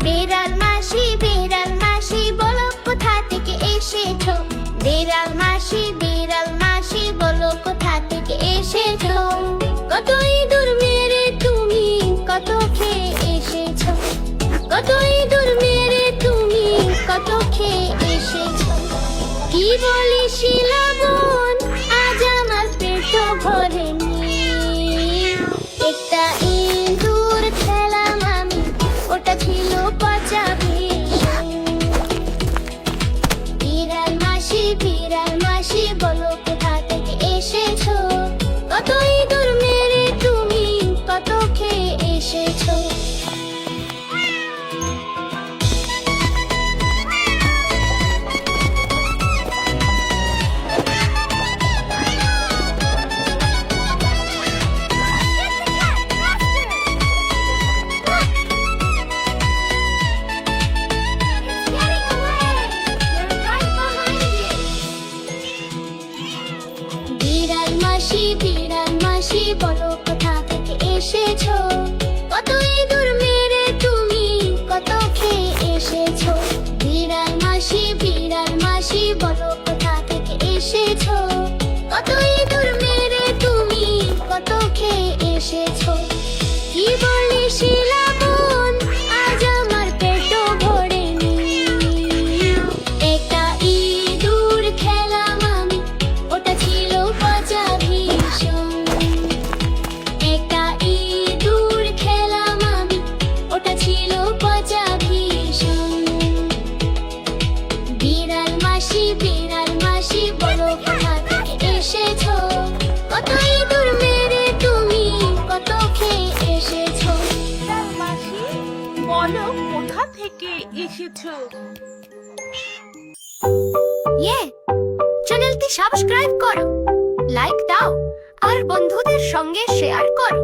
বিড়াল মাসি বলো কোথা থেকে এসেছো। বিড়াল মাসি বলো কোথা থেকে এসেছো। কত ইঁদুর মেরে তুমি কত খেয়ে এসেছো। কত ইঁদুর মেরে তুমি কত খেয়ে এসেছো। কি বলি শিলা বোন, আজ আমার পেট ভরেনি। একটা ইঁদুর খেলাম আমি, ওটা ছিল পচা ভীষণ। বিড়াল মাসি বলো কোথা থেকে এসেছো। কত ইঁদুর মেরে তুমি কত খেয়ে এসেছো। বিড়াল মাসি বলো কোথা থেকে এসেছো। কত ইঁদুর মেরে তুমি কত খেয়ে এসেছো। বিড়াল মাসি বলো কোথা থেকে এসেছো। কত ইঁদুর মেরে তুমি কত খেয়ে এসেছো। কি বলি শিলা বোন, আজ আমার পেট ভরেনি। একটা ইঁদুর খেলাম আমি, ওটা ছিল পচা ভীষণ। একটা ইঁদুর খেলাম আমি, ওটা ছিল পচা ভীষণ। বিড়াল মাসি বলো কোথা থেকে এসেছো। কত ইঁদুর মেরে তুমি কত খেয়ে এসেছো। বিড়াল মাসি বলো কোথা থেকে এসেছো। চ্যানেলটি সাবস্ক্রাইব করো, লাইক দাও আর বন্ধুদের সঙ্গে শেয়ার করো।